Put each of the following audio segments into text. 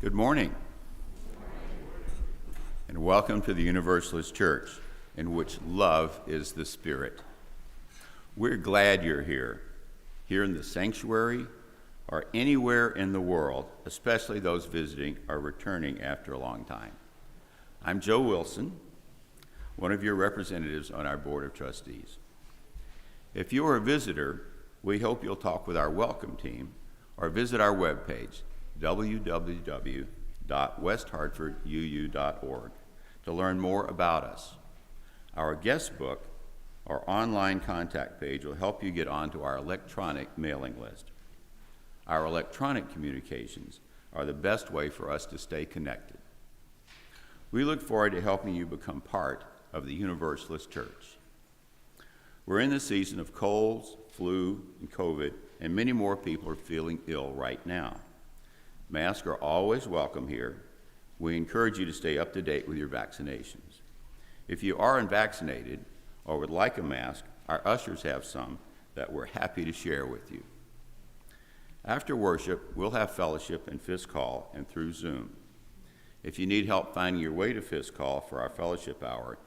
Good morning, and welcome to the Universalist Church, in which love is the spirit. We're glad you're here in the sanctuary, or anywhere in the world, especially those visiting or returning after a long time. I'm Joe Wilson, one of your representatives on our Board of Trustees. If you are a visitor, we hope you'll talk with our welcome team or visit our webpage, www.westhartforduu.org, to learn more about us. Our guest book or online contact page will help you get onto our electronic mailing list. Our electronic communications are the best way for us to stay connected. We look forward to helping you become part of the Universalist Church. We're in the season of colds, flu, and COVID, and many more people are feeling ill right now. Masks are always welcome here. We encourage you to stay up to date with your vaccinations. If you are unvaccinated or would like a mask, our ushers have some that we're happy to share with you. After worship, we'll have fellowship and Fist Call and through Zoom. If you need help finding your way to Fist Call for our fellowship hour,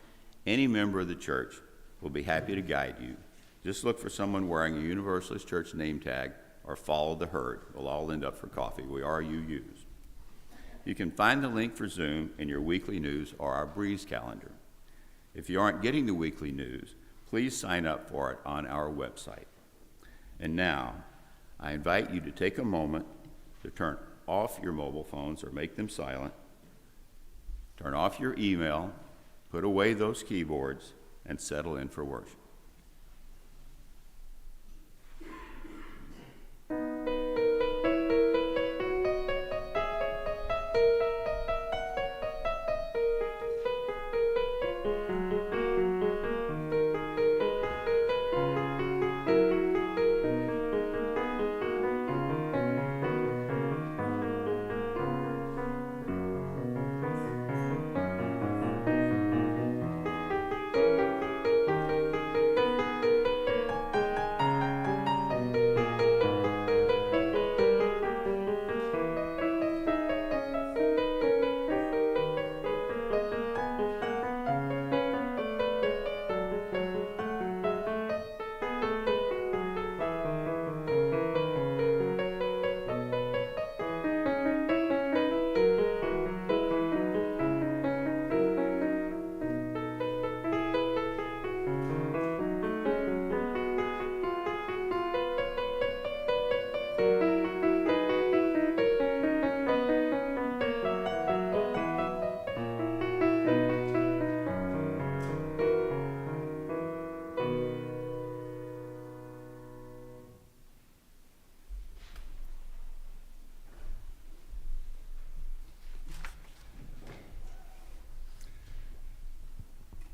any member of the church will be happy to guide you. Just look for someone wearing a Universalist Church name tag or follow the herd. We'll all end up for coffee. We are UUs. You can find the link for Zoom in your weekly news or our Breeze calendar. If you aren't getting the weekly news, please sign up for it on our website. And now, I invite you to take a moment to turn off your mobile phones or make them silent, turn off your email, put away those keyboards, and settle in for worship.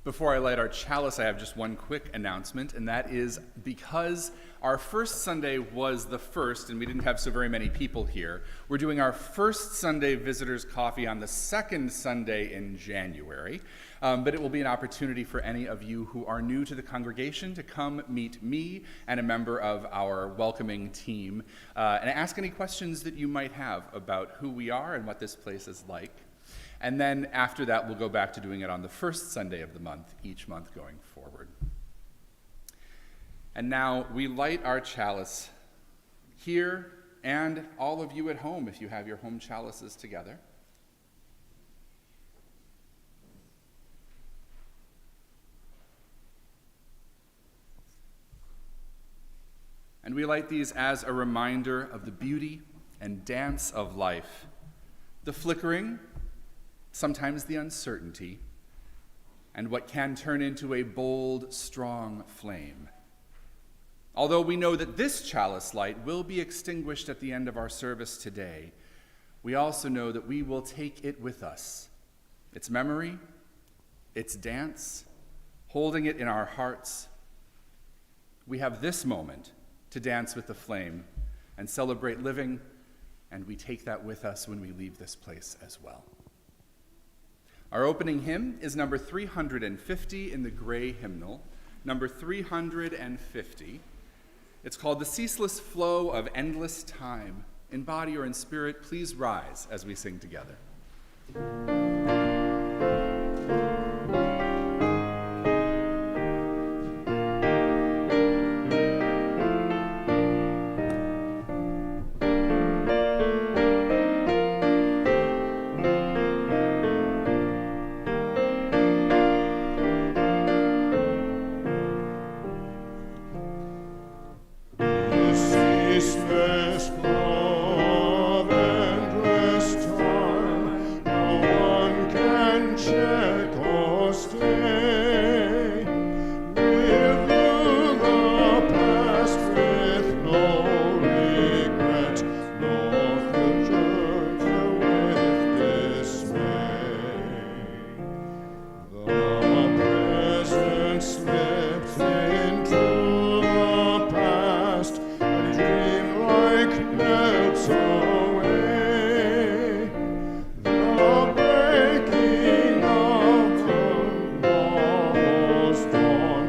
Before I light our chalice, I have just one quick announcement, and that is because our first Sunday was the first, and we didn't have so very many people here, we're doing our first Sunday Visitors Coffee on the second Sunday in January. But it will be an opportunity for any of you who are new to the congregation to come meet me and a member of our welcoming team and ask any questions that you might have about who we are and what this place is like. And then after that, we'll go back to doing it on the first Sunday of the month, each month going forward. And now we light our chalice here, and all of you at home, if you have your home chalices together. And we light these as a reminder of the beauty and dance of life, the flickering, sometimes the uncertainty, and what can turn into a bold, strong flame. Although we know that this chalice light will be extinguished at the end of our service today, we also know that we will take it with us, its memory, its dance, holding it in our hearts. We have this moment to dance with the flame and celebrate living, and we take that with us when we leave this place as well. Our opening hymn is number 350 in the gray hymnal, number 350. It's called The Ceaseless Flow of Endless Time, in body or in spirit, please rise as we sing together. Ceaseless love, endless time, no one can check or stay. We'll view the past with no regret, nor future with dismay. The present slips into the past, a dream like melts away. The breaking of the lost dawn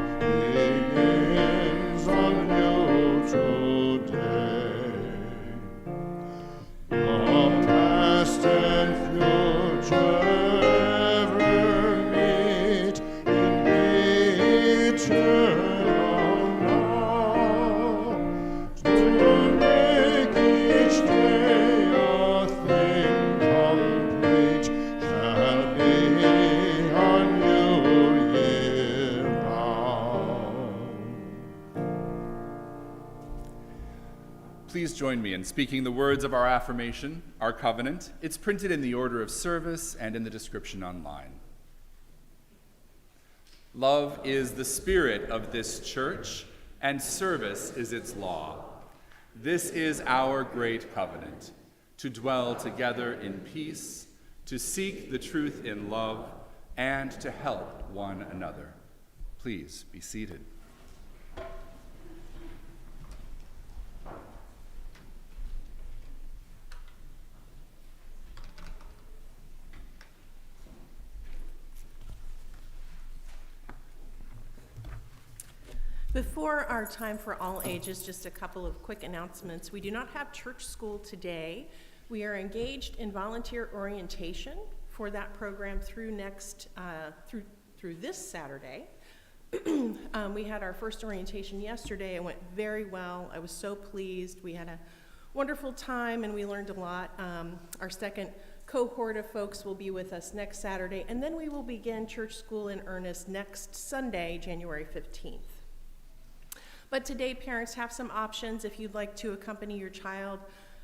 begins anew today. The past and future ever meet in the eternal now, to make each day a thing complete, shall be our new year bound. Please join me in speaking the words of our affirmation, our covenant. It's printed in the order of service and in the description online. Love is the spirit of this church, and service is its law. This is our great covenant, to dwell together in peace, to seek the truth in love, and to help one another. Please be seated. Before our time for all ages, just a couple of quick announcements. We do not have church school today. We are engaged in volunteer orientation for that program through this Saturday. We had our first orientation yesterday. It went very well. I was so pleased. We had a wonderful time and we learned a lot. Our second cohort of folks will be with us next Saturday, and then we will begin church school in earnest next Sunday, January 15th. But today, parents have some options if you'd like to accompany your child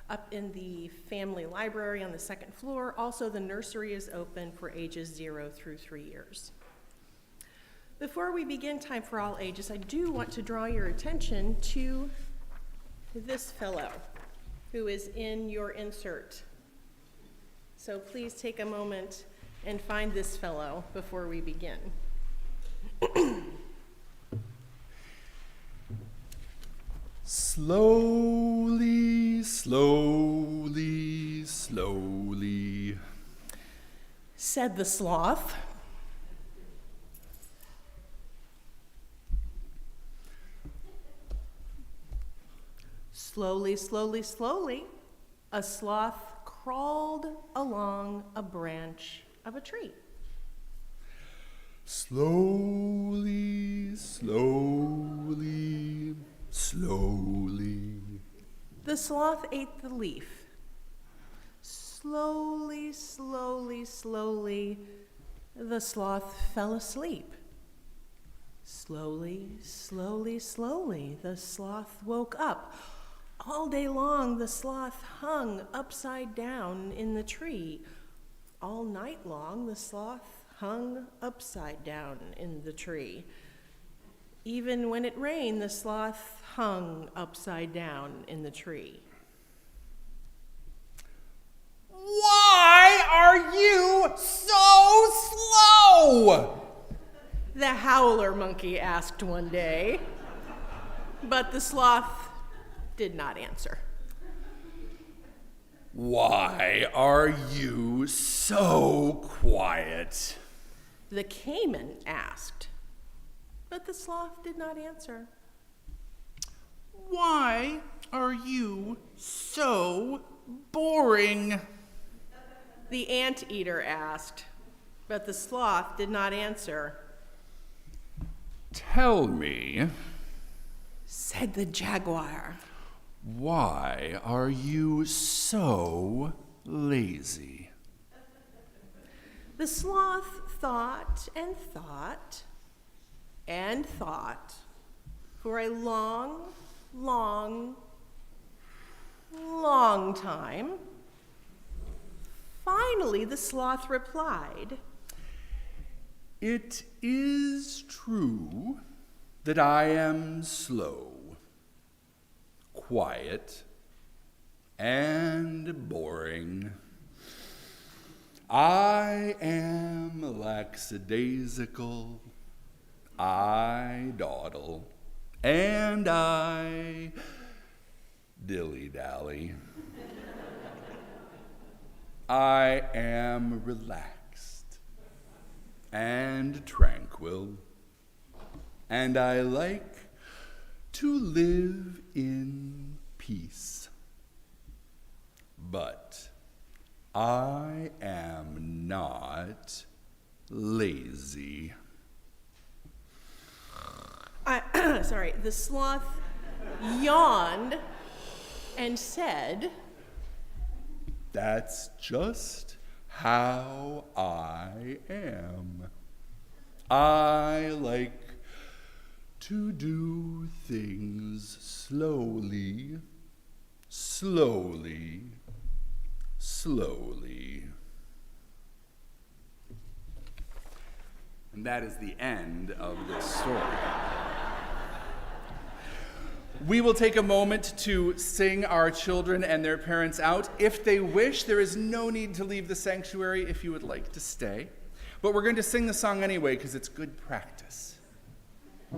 up in the family library on the second floor. Also, the nursery is open for ages 0 through 3 years. Before we begin time for all ages, I do want to draw your attention to this fellow who is in your insert. So please take a moment and find this fellow before we begin. Slowly, slowly, slowly, Said the sloth. Slowly, slowly, slowly, a sloth crawled along a branch of a tree. slowly, slowly, slowly. The sloth ate the leaf. Slowly, slowly, slowly, the sloth fell asleep. Slowly, slowly, slowly, the sloth woke up. All day long, the sloth hung upside down in the tree. All night long, the sloth hung upside down in the tree. Even when it rained, the sloth hung upside down in the tree. Why are you so slow? The howler monkey asked one day, but the sloth did not answer. Why are you so quiet? The caiman asked, but the sloth did not answer. Why are you so boring? The anteater asked, but the sloth did not answer. Tell me, Said the jaguar. why are you so lazy? The sloth thought and thought and thought for a long, long, long time. Finally, the sloth replied, It is true that I am slow, quiet, and boring. I am lackadaisical, I dawdle, and I dilly-dally. I am relaxed and tranquil, and I like to live in peace. But I am not lazy. Sorry, the sloth yawned and said, That's just how I am. I like to do things slowly, slowly, slowly. And that is the end of this story. We will take a moment to sing our children and their parents out. If they wish, there is no need to leave the sanctuary if you would like to stay. But we're going to sing the song anyway because it's good practice. We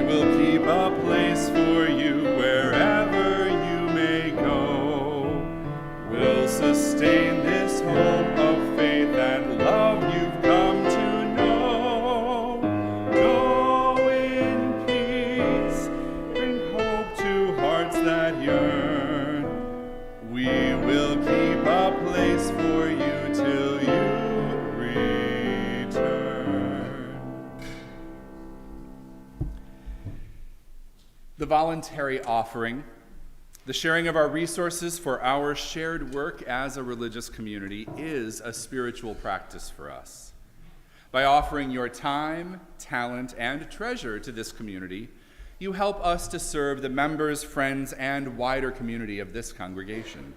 will keep a place for you wherever you may go. We'll sustain this home of faith and love you've come to know. Go in peace, bring hope to hearts that yearn. We will keep a place for you till you return. The voluntary offering, the sharing of our resources for our shared work as a religious community, is a spiritual practice for us. By offering your time, talent, and treasure to this community, you help us to serve the members, friends, and wider community of this congregation.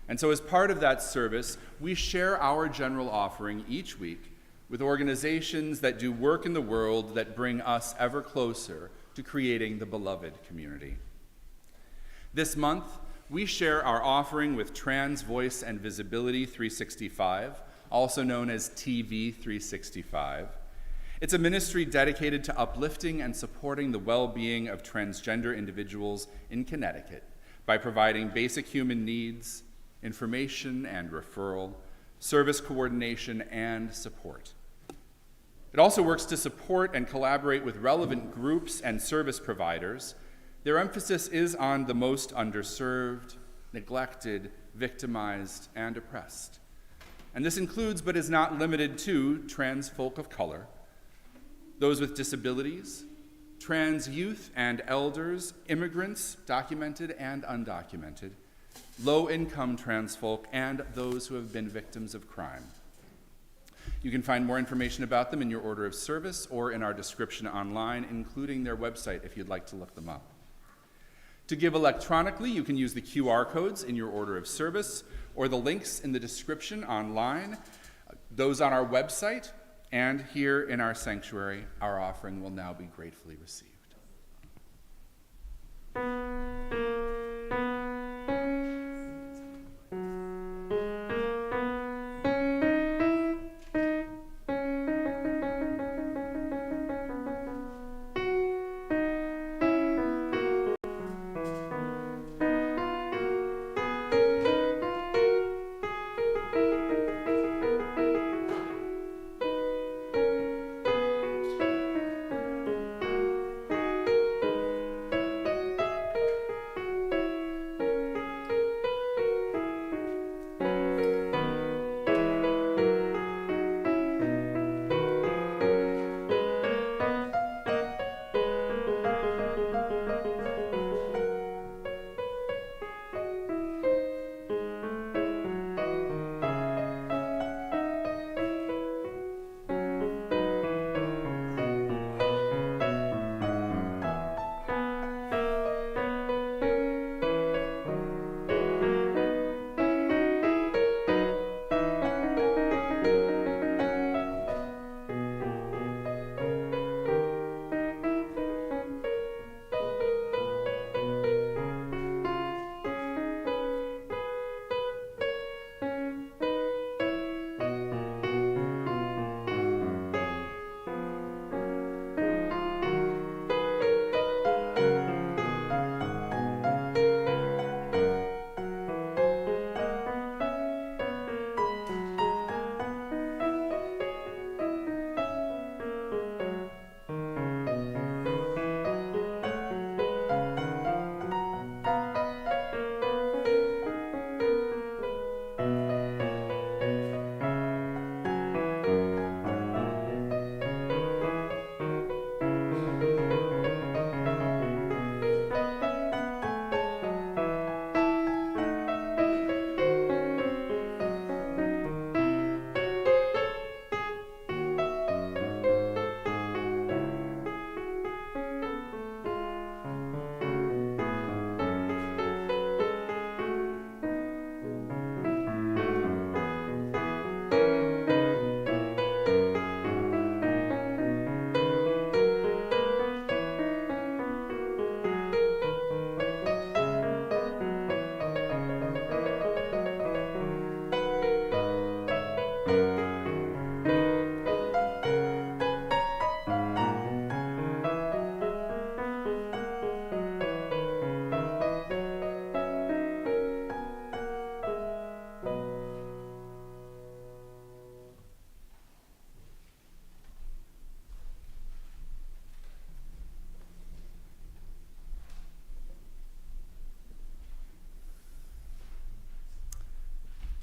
And so as part of that service, we share our general offering each week with organizations that do work in the world that bring us ever closer to creating the beloved community. This month, we share our offering with Trans Voice and Visibility 365, also known as TV 365. It's a ministry dedicated to uplifting and supporting the well-being of transgender individuals in Connecticut by providing basic human needs, information and referral, service coordination, and support. It also works to support and collaborate with relevant groups and service providers. Their emphasis is on the most underserved, neglected, victimized, and oppressed. And this includes, but is not limited to, trans folk of color, those with disabilities, trans youth and elders, immigrants, documented and undocumented, low-income trans folk, and those who have been victims of crime. You can find more information about them in your order of service or in our description online, including their website if you'd like to look them up. To give electronically, you can use the QR codes in your order of service or the links in the description online. Those on our website and here in our sanctuary, our offering will now be gratefully received.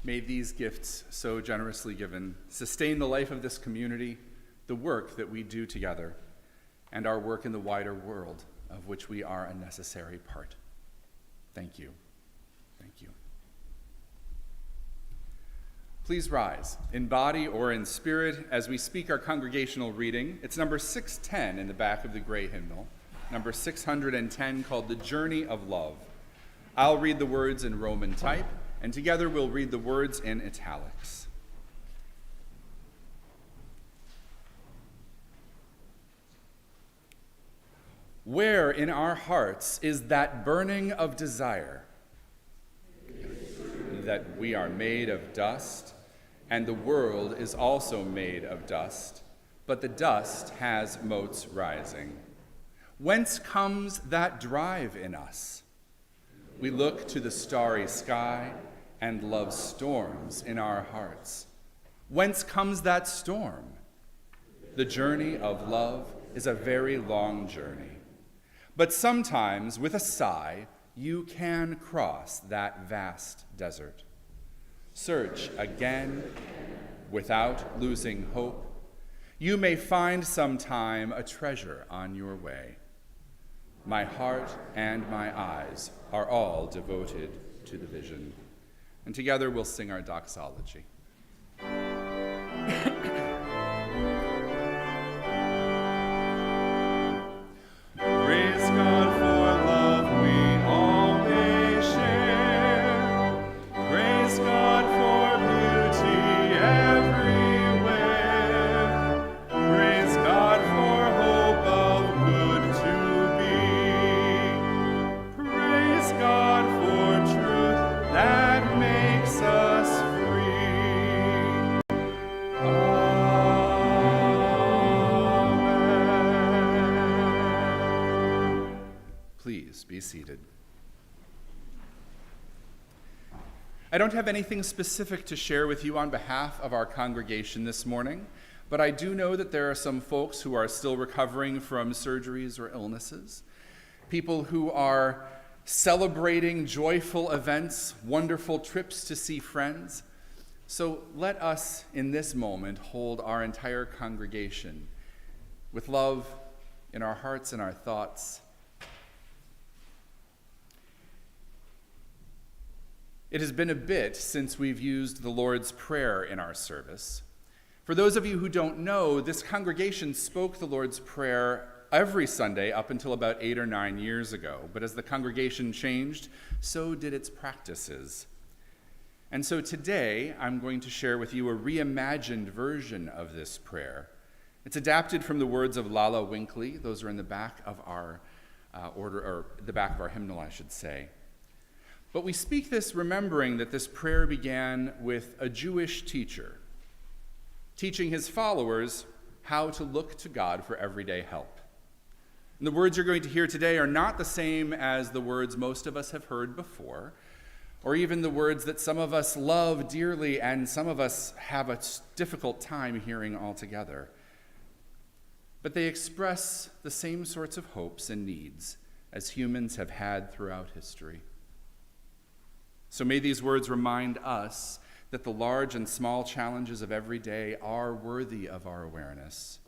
May these gifts so generously given sustain the life of this community, the work that we do together, and our work in the wider world of which we are a necessary part. Thank you. Thank you. Please rise, in body or in spirit, as we speak our congregational reading. It's number 610 in the back of the gray hymnal, number 610, called The Journey of Love. I'll read the words in Roman type, and together we'll read the words in italics. Where in our hearts is that burning of desire that we are made of dust, and the world is also made of dust, but the dust has motes rising. Whence comes that drive in us? We look to the starry sky and love storms in our hearts. Whence comes that storm? The journey of love is a very long journey. But sometimes, with a sigh, you can cross that vast desert. Search again without losing hope. You may find sometime a treasure on your way. My heart and my eyes are all devoted to the vision. And together we'll sing our doxology. Praise God for love we all may share. Praise God for beauty everywhere. Praise God for hope of good to be. Praise God for truth that makes us free. Amen. Please be seated. I don't have anything specific to share with you on behalf of our congregation this morning, but I do know that there are some folks who are still recovering from surgeries or illnesses, people who are celebrating joyful events, wonderful trips to see friends. So let us, in this moment, hold our entire congregation with love in our hearts and our thoughts. It has been a bit since we've used the Lord's Prayer in our service. For those of you who don't know, this congregation spoke the Lord's Prayer every Sunday up until about 8 or 9 years ago. But as the congregation changed, so did its practices. And so today, I'm going to share with you a reimagined version of this prayer. It's adapted from the words of Lala Winkley. Those are in the back of our the back of our hymnal, I should say. But we speak this remembering that this prayer began with a Jewish teacher teaching his followers how to look to God for everyday help. And the words you're going to hear today are not the same as the words most of us have heard before, or even the words that some of us love dearly and some of us have a difficult time hearing altogether. But they express the same sorts of hopes and needs as humans have had throughout history. So may these words remind us that the large and small challenges of every day are worthy of our awareness,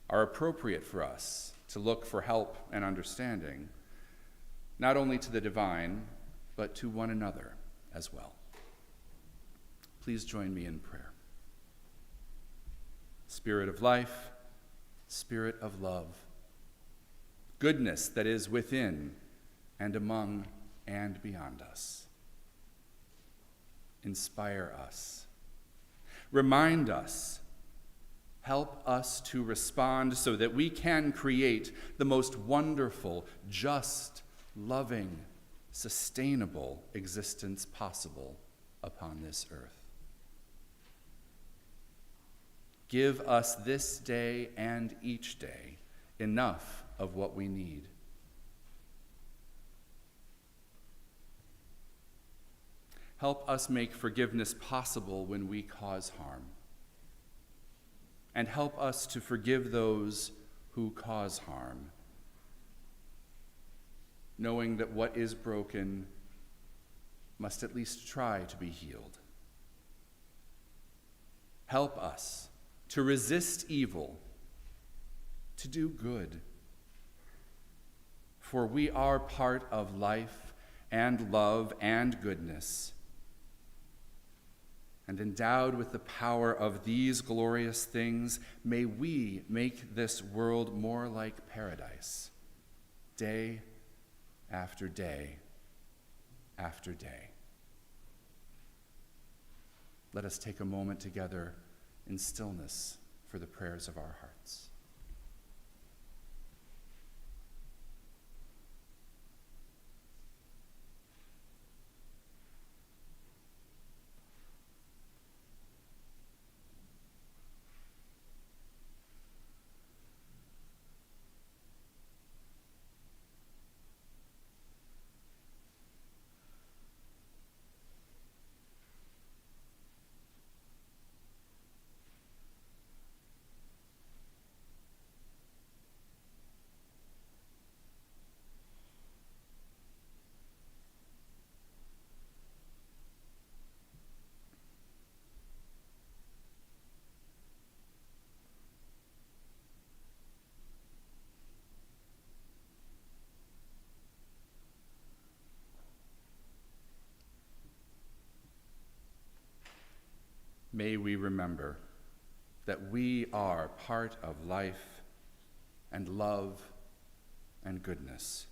are appropriate for us to look for help and understanding, not only to the divine, but to one another as well. Please join me in prayer. Spirit of life, Spirit of love, goodness that is within and among and beyond us. Inspire us. Remind us. Help us to respond so that we can create the most wonderful, just, loving, sustainable existence possible upon this earth. Give us this day and each day enough of what we need. Help us make forgiveness possible when we cause harm. And help us to forgive those who cause harm, knowing that what is broken must at least try to be healed help us to resist evil, to do good. For we are part of life and love and goodness. And endowed with the power of these glorious things, may we make this world more like paradise, day after day after day. Let us take a moment together in stillness for the prayers of our hearts. May we remember that we are part of life and love and goodness.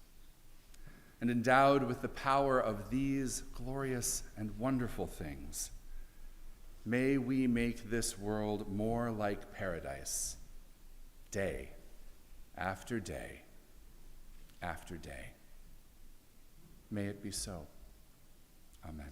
And endowed with the power of these glorious and wonderful things, may we make this world more like paradise, day after day after day. May it be so. Amen.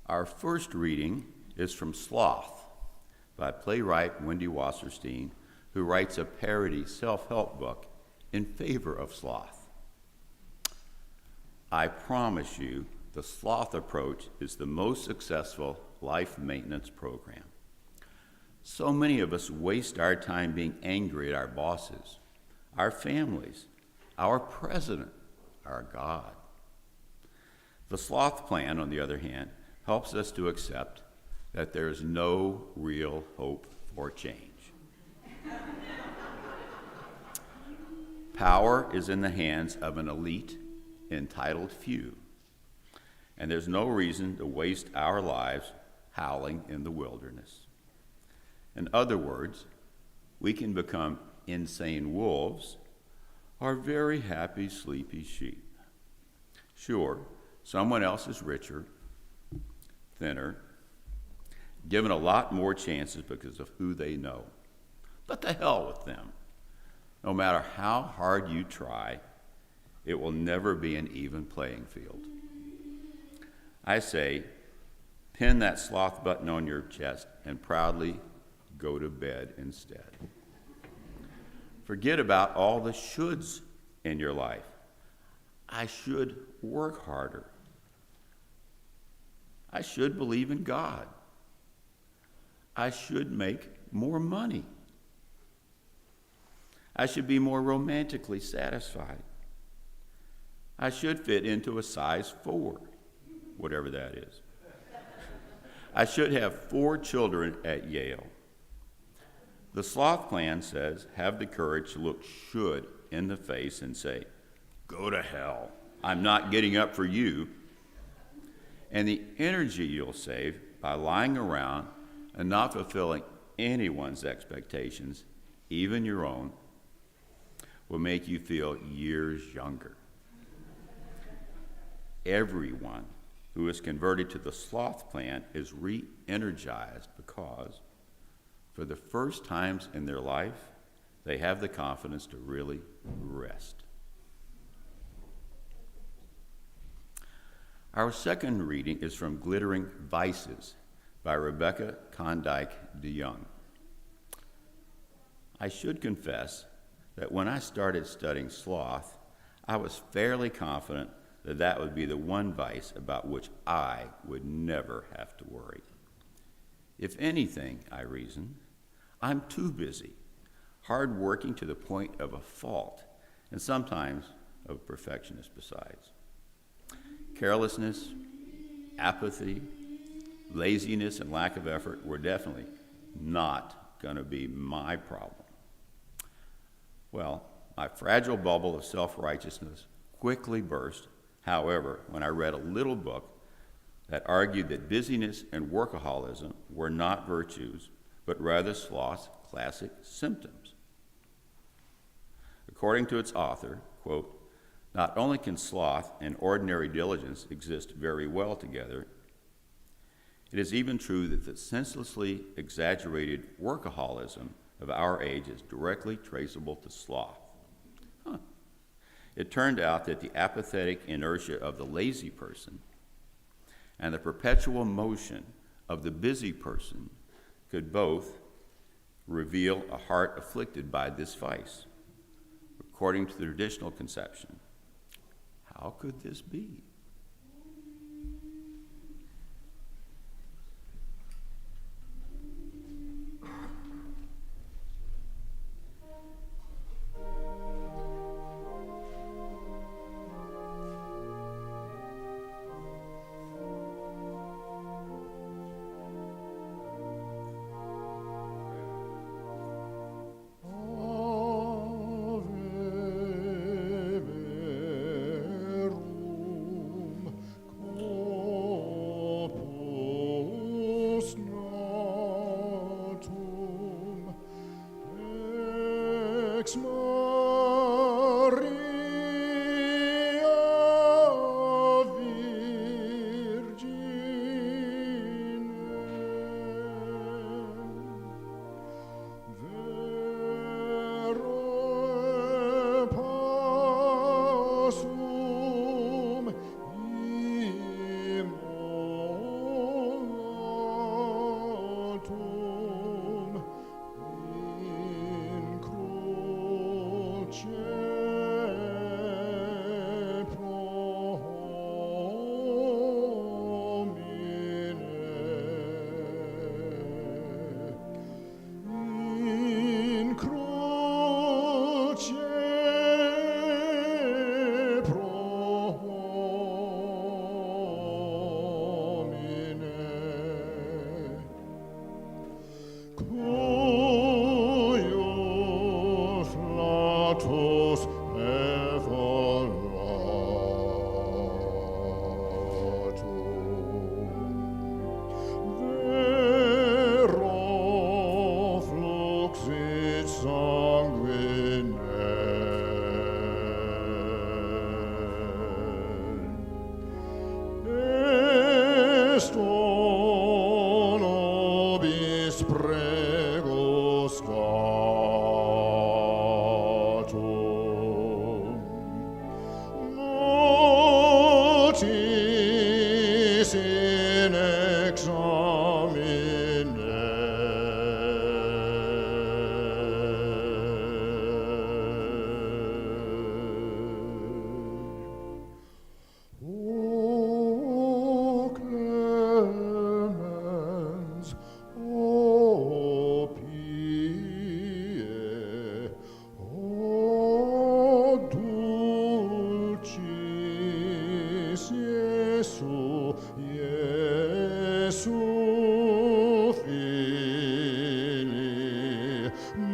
Our first reading is from Sloth by playwright Wendy Wasserstein, who writes a parody self-help book in favor of sloth. I promise you, the sloth approach is the most successful life maintenance program. So many of us waste our time being angry at our bosses, our families, our president, our God. The sloth plan, on the other hand, helps us to accept that there is no real hope for change. Power is in the hands of an elite, entitled few, and there's no reason to waste our lives howling in the wilderness. In other words, we can become insane wolves or very happy, sleepy sheep. Sure, someone else is richer, thinner, given a lot more chances because of who they know. But the hell with them. No matter how hard you try, it will never be an even playing field. I say, pin that sloth button on your chest and proudly go to bed instead. Forget about all the shoulds in your life. I should work harder. I should believe in God. I should make more money. I should be more romantically satisfied. I should fit into a size 4, whatever that is. I should have 4 children at Yale. The sloth plan says, have the courage to look should in the face and say, go to hell. I'm not getting up for you. And the energy you'll save by lying around and not fulfilling anyone's expectations, even your own, will make you feel years younger. Everyone who is converted to the sloth plan is re-energized because for the first times in their life, they have the confidence to really rest. Our second reading is from Glittering Vices by Rebecca Condike DeYoung. I should confess that when I started studying sloth, I was fairly confident that that would be the one vice about which I would never have to worry. If anything, I reasoned, I'm too busy, hard working to the point of a fault, and sometimes of a perfectionist besides. Carelessness, apathy, laziness, and lack of effort were definitely not going to be my problem. Well, my fragile bubble of self-righteousness quickly burst, however, when I read a little book that argued that busyness and workaholism were not virtues, but rather sloth's classic symptoms. According to its author, quote, not only can sloth and ordinary diligence exist very well together, it is even true that the senselessly exaggerated workaholism of our age is directly traceable to sloth. It turned out that the apathetic inertia of the lazy person and the perpetual motion of the busy person could both reveal a heart afflicted by this vice, according to the traditional conception. How could this be?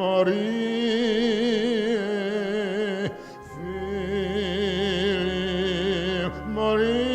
Marie, Fille Marie,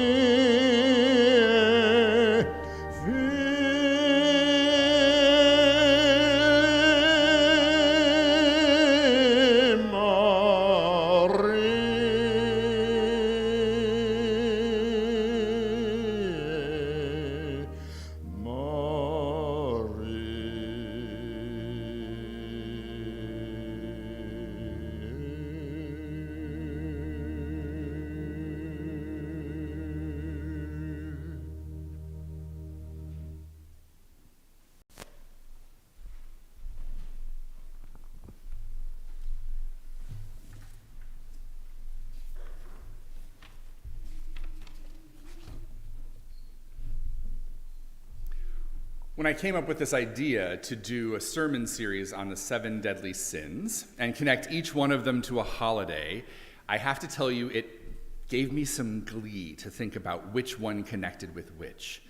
When I came up with this idea to do a sermon series on the 7 deadly sins and connect each one of them to a holiday, I have to tell you it gave me some glee to think about which one connected with which.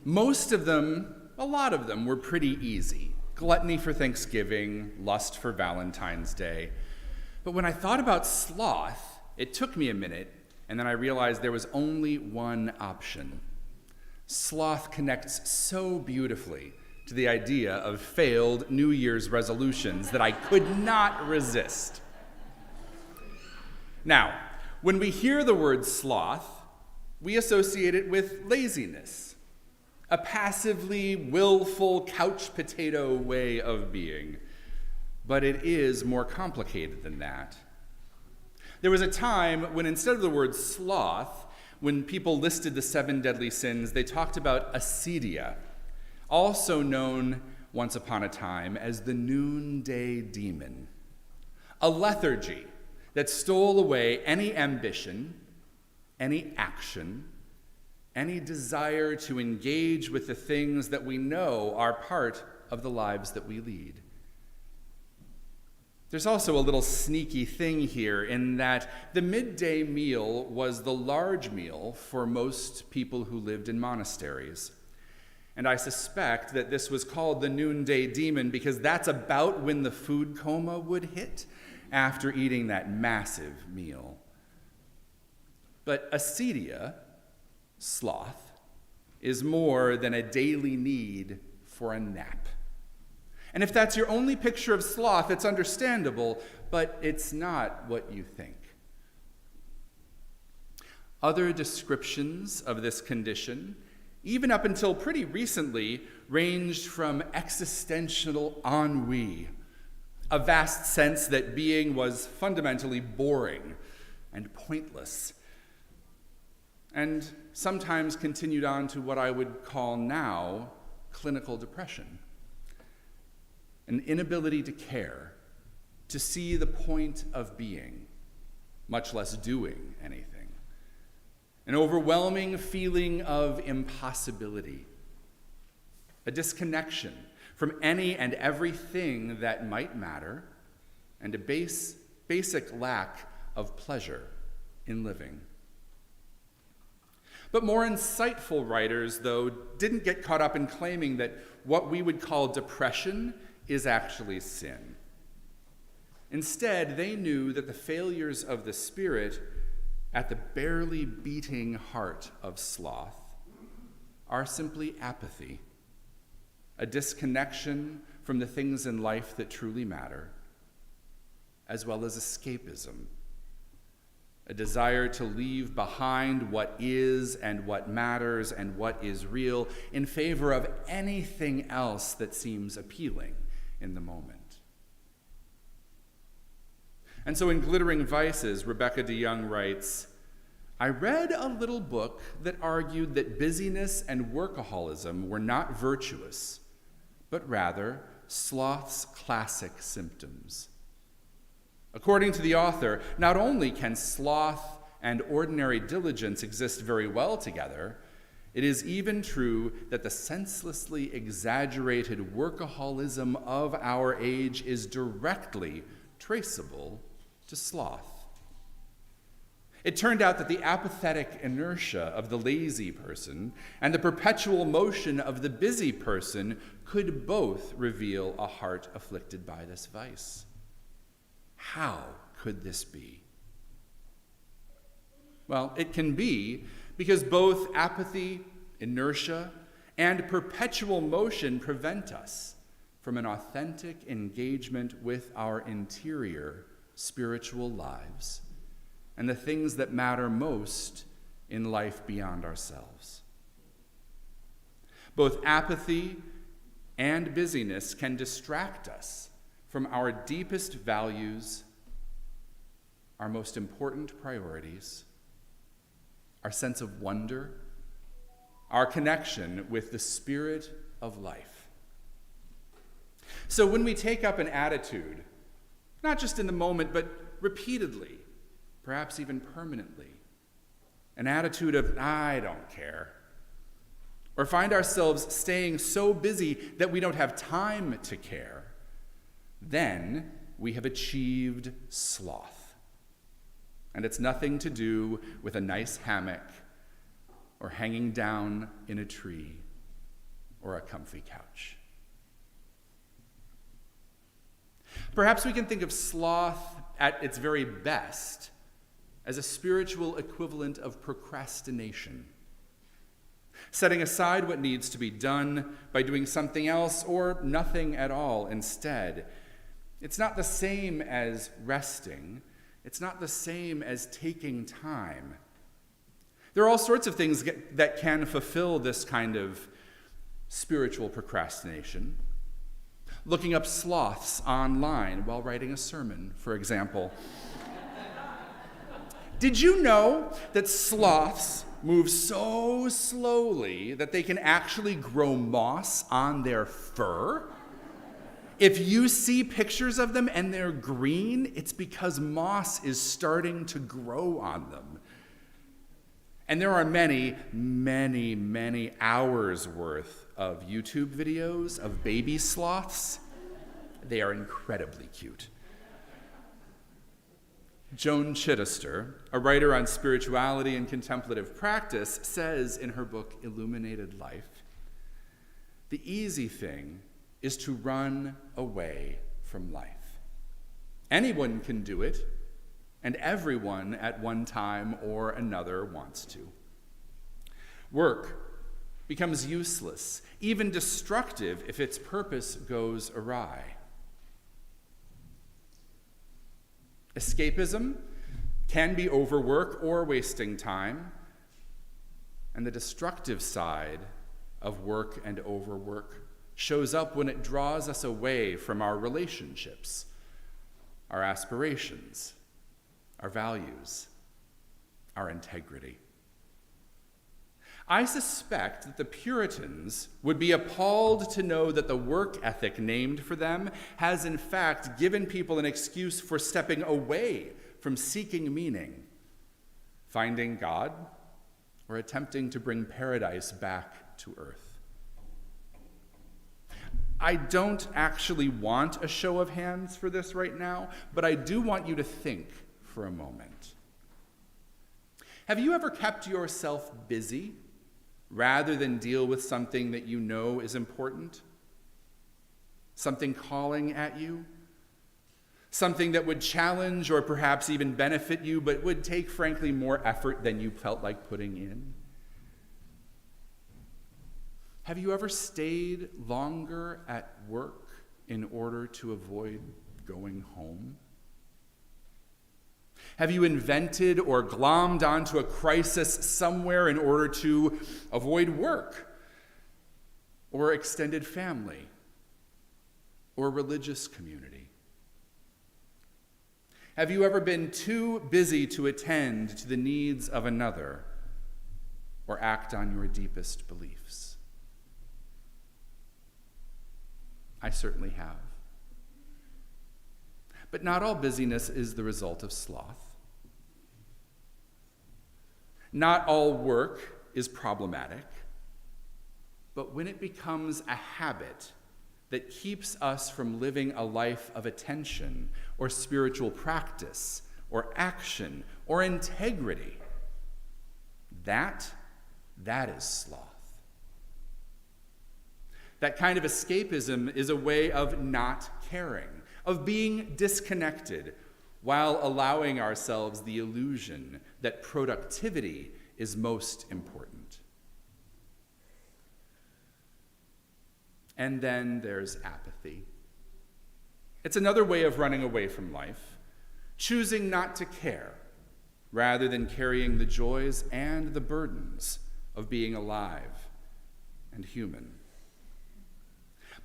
Most of them, a lot of them, were pretty easy. Gluttony for Thanksgiving, lust for Valentine's Day. But when I thought about sloth, it took me a minute, and then I realized there was only one option. Sloth connects so beautifully to the idea of failed New Year's resolutions that I could not resist. Now, when we hear the word sloth, we associate it with laziness, a passively willful couch potato way of being. But it is more complicated than that. There was a time when instead of the word sloth, when people listed the 7 deadly sins, they talked about acedia, also known once upon a time as the noonday demon, a lethargy that stole away any ambition, any action, any desire to engage with the things that we know are part of the lives that we lead. There's also a little sneaky thing here in that the midday meal was the large meal for most people who lived in monasteries. And I suspect that this was called the noonday demon because that's about when the food coma would hit after eating that massive meal. But acedia, sloth, is more than a daily need for a nap. And if that's your only picture of sloth, it's understandable, but it's not what you think. Other descriptions of this condition, even up until pretty recently, ranged from existential ennui, a vast sense that being was fundamentally boring and pointless, and sometimes continued on to what I would call now clinical depression. An inability to care, to see the point of being, much less doing anything. An overwhelming feeling of impossibility. A disconnection from any and everything that might matter, and a basic lack of pleasure in living. But more insightful writers, though, didn't get caught up in claiming that what we would call depression is actually sin. Instead, they knew that the failures of the spirit at the barely beating heart of sloth are simply apathy, a disconnection from the things in life that truly matter, as well as escapism, a desire to leave behind what is and what matters and what is real in favor of anything else that seems appealing in the moment. And so in Glittering Vices, Rebecca DeYoung writes, I read a little book that argued that busyness and workaholism were not virtuous, but rather sloth's classic symptoms. According to the author, not only can sloth and ordinary diligence exist very well together, it is even true that the senselessly exaggerated workaholism of our age is directly traceable to sloth. It turned out that the apathetic inertia of the lazy person and the perpetual motion of the busy person could both reveal a heart afflicted by this vice. How could this be? Well, it can be because both apathy, inertia, and perpetual motion prevent us from an authentic engagement with our interior spiritual lives and the things that matter most in life beyond ourselves. Both apathy and busyness can distract us from our deepest values, our most important priorities, our sense of wonder, our connection with the spirit of life. So when we take up an attitude, not just in the moment, but repeatedly, perhaps even permanently, an attitude of, I don't care, or find ourselves staying so busy that we don't have time to care, then we have achieved sloth. And it's nothing to do with a nice hammock or hanging down in a tree or a comfy couch. Perhaps we can think of sloth at its very best as a spiritual equivalent of procrastination. Setting aside what needs to be done by doing something else or nothing at all instead. It's not the same as resting. It's not the same as taking time. There are all sorts of things that can fulfill this kind of spiritual procrastination. Looking up sloths online while writing a sermon, for example. Did you know that sloths move so slowly that they can actually grow moss on their fur? If you see pictures of them and they're green, it's because moss is starting to grow on them. And there are many, many, many hours worth of YouTube videos of baby sloths. They are incredibly cute. Joan Chittister, a writer on spirituality and contemplative practice, says in her book, Illuminated Life, the easy thing is to run away from life. Anyone can do it, and everyone at one time or another wants to. Work becomes useless, even destructive if its purpose goes awry. Escapism can be overwork or wasting time, and the destructive side of work and overwork shows up when it draws us away from our relationships, our aspirations, our values, our integrity. I suspect that the Puritans would be appalled to know that the work ethic named for them has in fact given people an excuse for stepping away from seeking meaning, finding God, or attempting to bring paradise back to earth. I don't actually want a show of hands for this right now, but I do want you to think for a moment. Have you ever kept yourself busy rather than deal with something that you know is important? Something calling at you? Something that would challenge or perhaps even benefit you, but would take, frankly, more effort than you felt like putting in? Have you ever stayed longer at work in order to avoid going home? Have you invented or glommed onto a crisis somewhere in order to avoid work or extended family or religious community? Have you ever been too busy to attend to the needs of another or act on your deepest beliefs? I certainly have. But not all busyness is the result of sloth. Not all work is problematic. But when it becomes a habit that keeps us from living a life of attention or spiritual practice or action or integrity. That is sloth. That kind of escapism is a way of not caring, of being disconnected, while allowing ourselves the illusion that productivity is most important. And then there's apathy. It's another way of running away from life, choosing not to care, rather than carrying the joys and the burdens of being alive and human.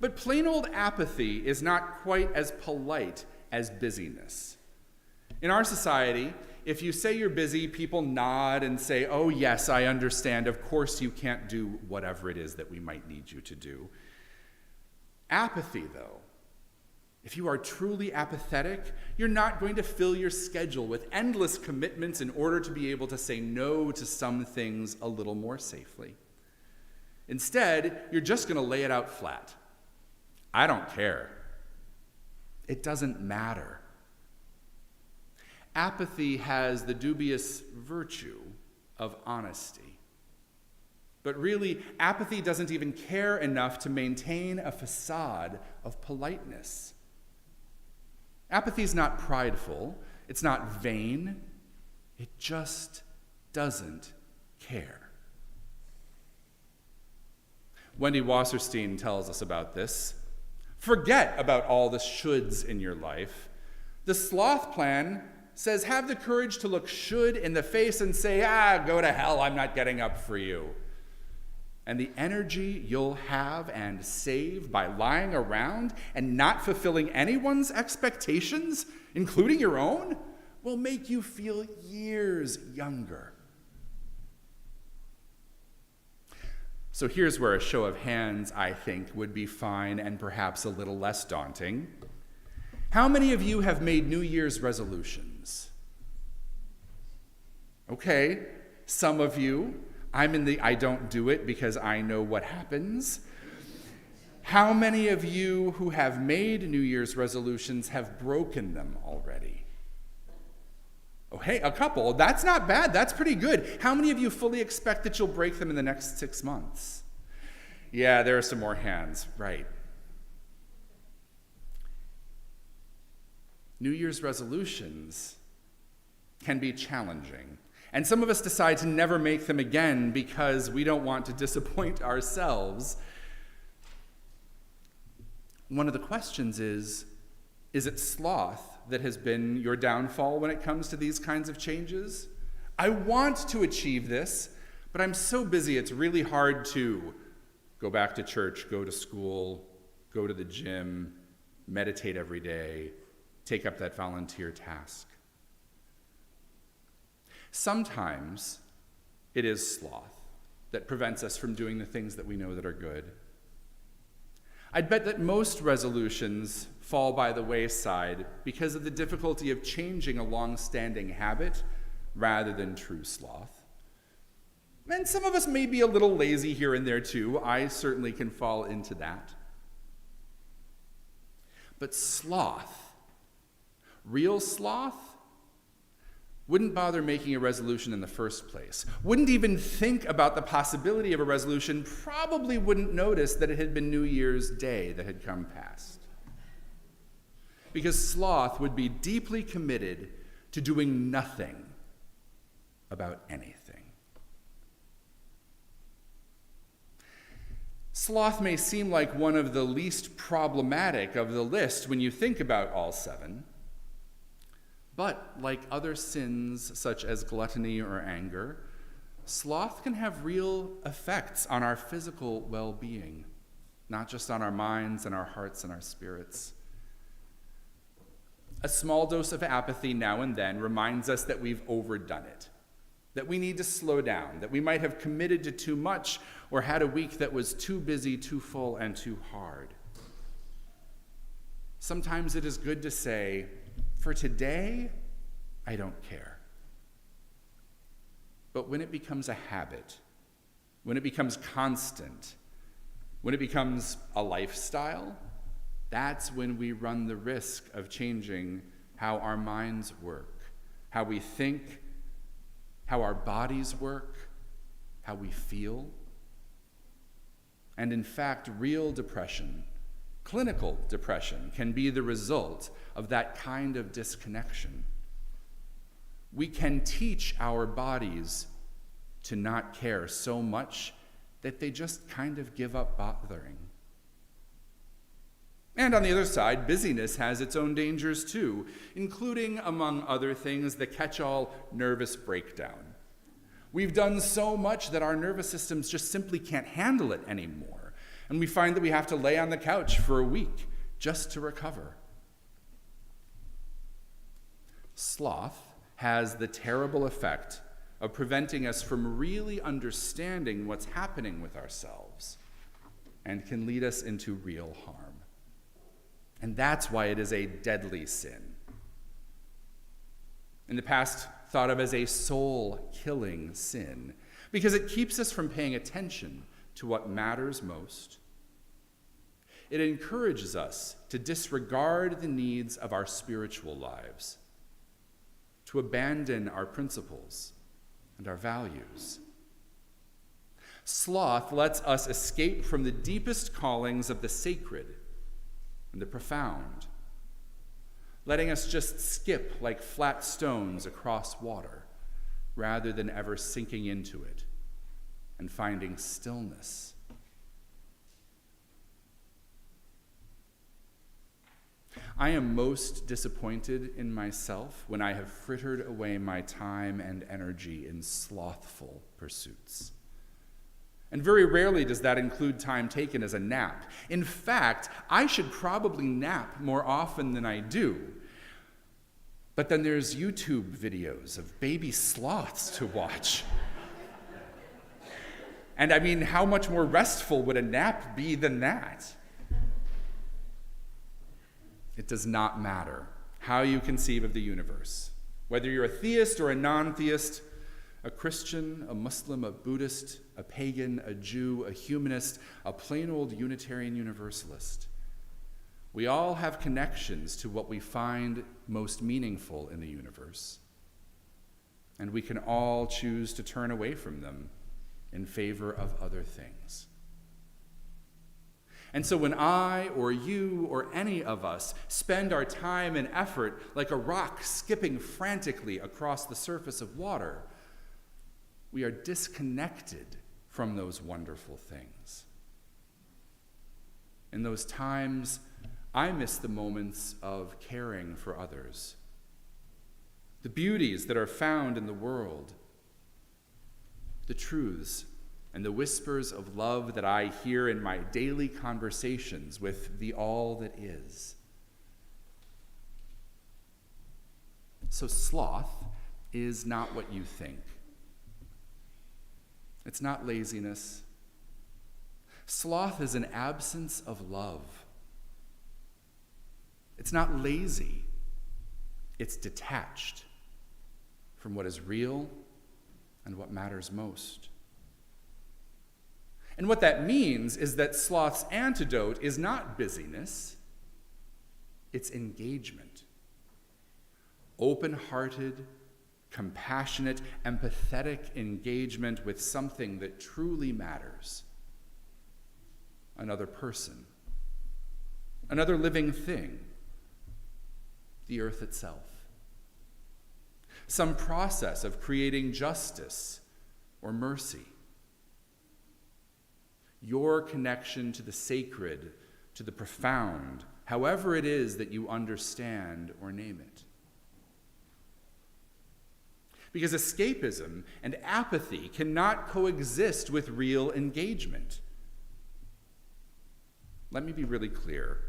But plain old apathy is not quite as polite as busyness. In our society, if you say you're busy, people nod and say, "Oh yes, I understand. Of course you can't do whatever it is that we might need you to do." Apathy, though, if you are truly apathetic, you're not going to fill your schedule with endless commitments in order to be able to say no to some things a little more safely. Instead, you're just going to lay it out flat. I don't care. It doesn't matter. Apathy has the dubious virtue of honesty. But really, apathy doesn't even care enough to maintain a facade of politeness. Apathy is not prideful. It's not vain. It just doesn't care. Wendy Wasserstein tells us about this. Forget about all the shoulds in your life. The sloth plan says have the courage to look should in the face and say, go to hell, I'm not getting up for you. And the energy you'll have and save by lying around and not fulfilling anyone's expectations, including your own, will make you feel years younger. So here's where a show of hands, I think, would be fine and perhaps a little less daunting. How many of you have made New Year's resolutions? Okay, some of you. I'm in the I don't do it because I know what happens. How many of you who have made New Year's resolutions have broken them already? Oh, hey, a couple. That's not bad. That's pretty good. How many of you fully expect that you'll break them in the next 6 months? Yeah, there are some more hands. Right. New Year's resolutions can be challenging. And some of us decide to never make them again because we don't want to disappoint ourselves. One of the questions is it sloth that has been your downfall when it comes to these kinds of changes? I want to achieve this, but I'm so busy it's really hard to go back to church, go to school, go to the gym, meditate every day, take up that volunteer task. Sometimes it is sloth that prevents us from doing the things that we know that are good. I'd bet that most resolutions fall by the wayside because of the difficulty of changing a long-standing habit rather than true sloth. And some of us may be a little lazy here and there too. I certainly can fall into that. But sloth, real sloth, wouldn't bother making a resolution in the first place, wouldn't even think about the possibility of a resolution, probably wouldn't notice that it had been New Year's Day that had come past. Because sloth would be deeply committed to doing nothing about anything. Sloth may seem like one of the least problematic of the list when you think about all 7. But like other sins such as gluttony or anger, sloth can have real effects on our physical well-being, not just on our minds and our hearts and our spirits. A small dose of apathy now and then reminds us that we've overdone it, that we need to slow down, that we might have committed to too much or had a week that was too busy, too full, and too hard. Sometimes it is good to say, for today, I don't care. But when it becomes a habit, when it becomes constant, when it becomes a lifestyle, that's when we run the risk of changing how our minds work, how we think, how our bodies work, how we feel. And in fact, real depression, clinical depression, can be the result of that kind of disconnection. We can teach our bodies to not care so much that they just kind of give up bothering. And on the other side, busyness has its own dangers too, including, among other things, the catch-all nervous breakdown. We've done so much that our nervous systems just simply can't handle it anymore, and we find that we have to lay on the couch for a week just to recover. Sloth has the terrible effect of preventing us from really understanding what's happening with ourselves and can lead us into real harm. And that's why it is a deadly sin. In the past, thought of as a soul-killing sin, because it keeps us from paying attention to what matters most. It encourages us to disregard the needs of our spiritual lives, to abandon our principles and our values. Sloth lets us escape from the deepest callings of the sacred and the profound, letting us just skip like flat stones across water rather than ever sinking into it and finding stillness. I am most disappointed in myself when I have frittered away my time and energy in slothful pursuits. And very rarely does that include time taken as a nap. In fact, I should probably nap more often than I do. But then there's YouTube videos of baby sloths to watch. And I mean, how much more restful would a nap be than that? It does not matter how you conceive of the universe. Whether you're a theist or a non-theist, a Christian, a Muslim, a Buddhist, a pagan, a Jew, a humanist, a plain old Unitarian Universalist. We all have connections to what we find most meaningful in the universe. And we can all choose to turn away from them in favor of other things. And so when I or you or any of us spend our time and effort like a rock skipping frantically across the surface of water, we are disconnected from those wonderful things. In those times, I miss the moments of caring for others, the beauties that are found in the world, the truths and the whispers of love that I hear in my daily conversations with the all that is. So sloth is not what you think. It's not laziness. Sloth is an absence of love. It's not lazy. It's detached from what is real and what matters most. And what that means is that sloth's antidote is not busyness, it's engagement. Open-hearted, compassionate, empathetic engagement with something that truly matters. Another person, another living thing, the earth itself. Some process of creating justice or mercy. Your connection to the sacred, to the profound, however it is that you understand or name it. Because escapism and apathy cannot coexist with real engagement. Let me be really clear.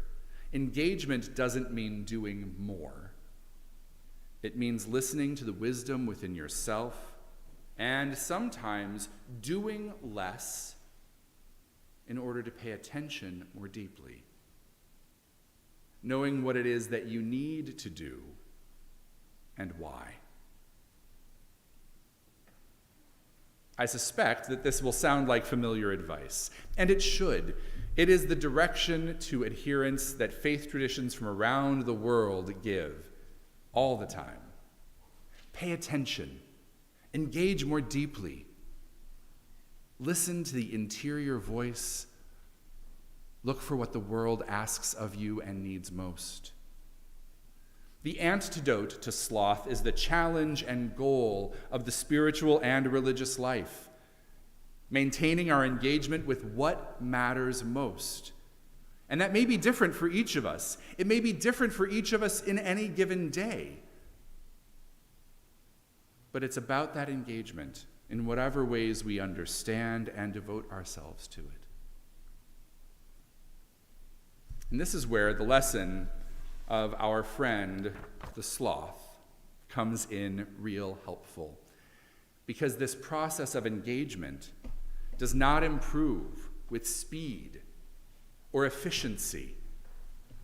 Engagement doesn't mean doing more. It means listening to the wisdom within yourself and sometimes doing less in order to pay attention more deeply. Knowing what it is that you need to do and why. I suspect that this will sound like familiar advice, and it should. It is the direction to adherence that faith traditions from around the world give all the time. Pay attention. Engage more deeply. Listen to the interior voice. Look for what the world asks of you and needs most. The antidote to sloth is the challenge and goal of the spiritual and religious life, maintaining our engagement with what matters most. And that may be different for each of us. It may be different for each of us in any given day. But it's about that engagement in whatever ways we understand and devote ourselves to it. And this is where the lesson of our friend, the sloth, comes in real helpful. Because this process of engagement does not improve with speed or efficiency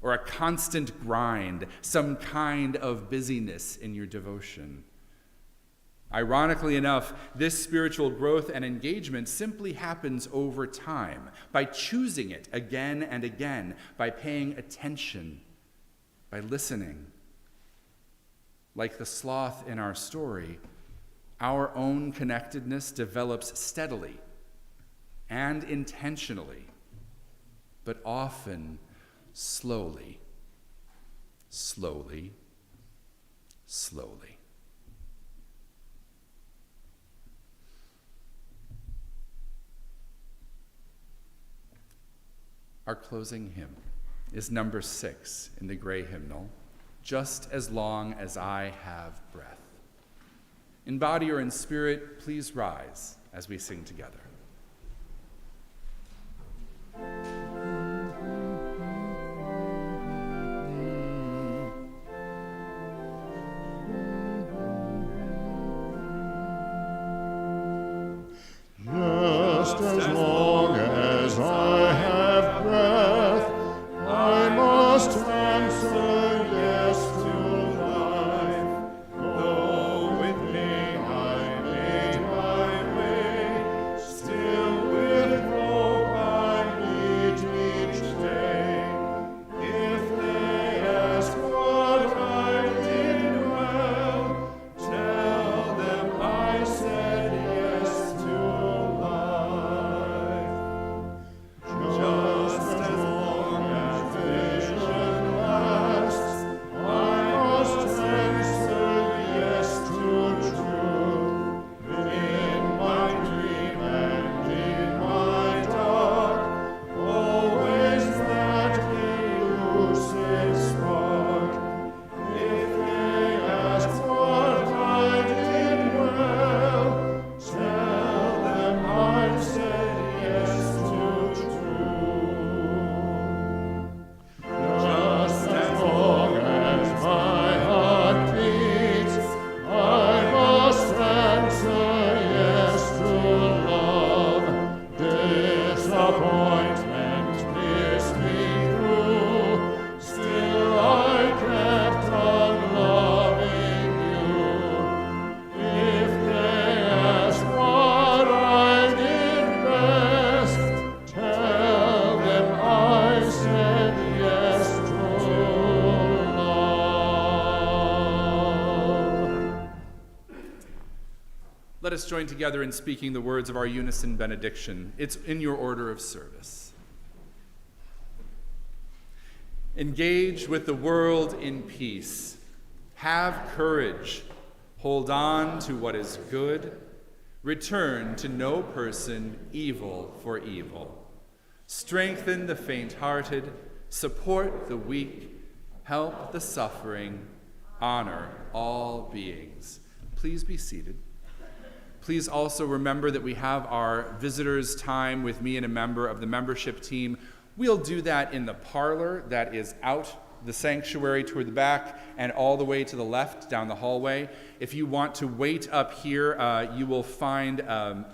or a constant grind, some kind of busyness in your devotion. Ironically enough, this spiritual growth and engagement simply happens over time, by choosing it again and again, by paying attention, by listening. Like the sloth in our story, our own connectedness develops steadily and intentionally, but often slowly, slowly, slowly. Our closing hymn is number 6 in the gray hymnal, Just as Long as I Have Breath. In body or in spirit, please rise as we sing together. Just as long as I have breath, I must answer yes to life. Though with me I made my way, still with hope I meet each day. If they ask what I did well, tell them I said yes to life. Just as long as vision lasts, I must answer yes to truth. In my dream and in my dark, always that elusive spark. If they ask what I did well, tell them I said yes to truth. Just as long as my heart beats, I must answer yes to love. Disappointment pierced me through, still I kept on loving you. If they ask what I did best, tell them I said yes to love. Let us join together in speaking the words of our unison benediction. It's in your order of service. Engage with the world in peace. Have courage. Hold on to what is good. Return to no person evil for evil. Strengthen the faint-hearted. Support the weak. Help the suffering. Honor all beings. Please be seated. Please also remember that we have our visitors' time with me and a member of the membership team. We'll do that in the parlor that is out the sanctuary toward the back and all the way to the left down the hallway. If you want to wait up here, you will find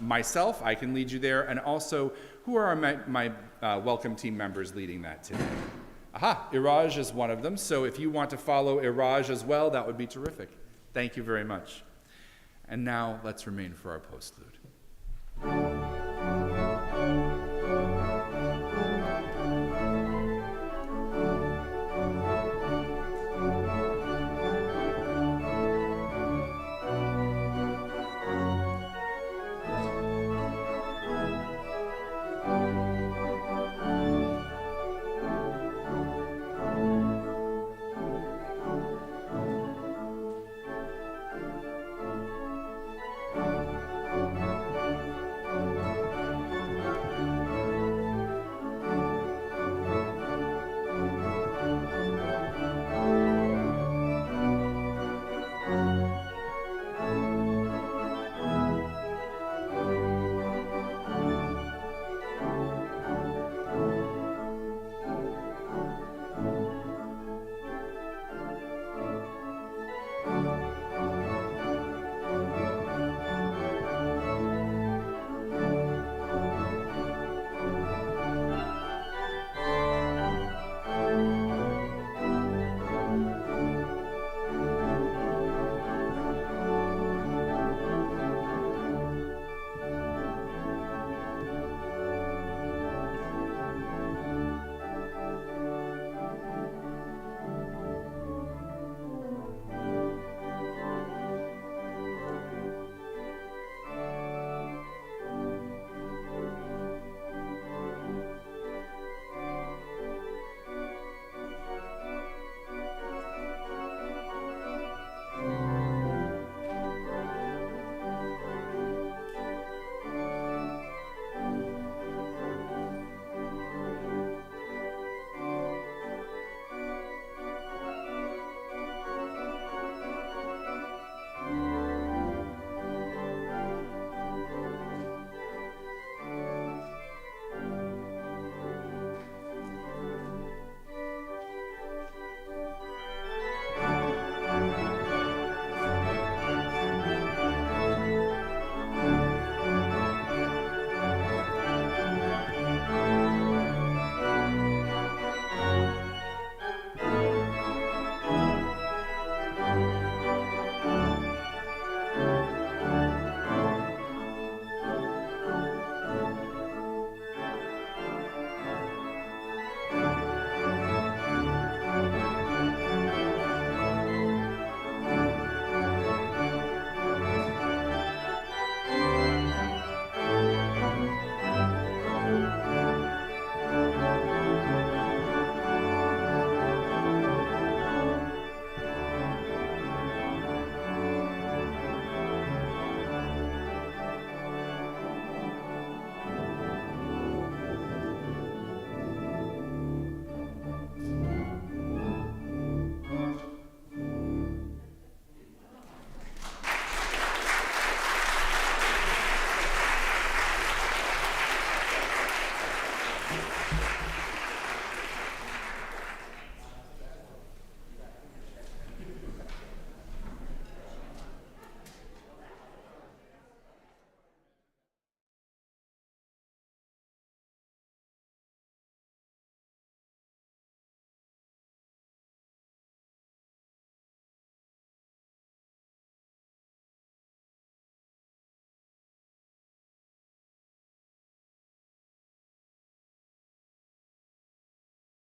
myself. I can lead you there. And also, who are my welcome team members leading that today? Aha, Iraj is one of them. So if you want to follow Iraj as well, that would be terrific. Thank you very much. And now let's remain for our postlude.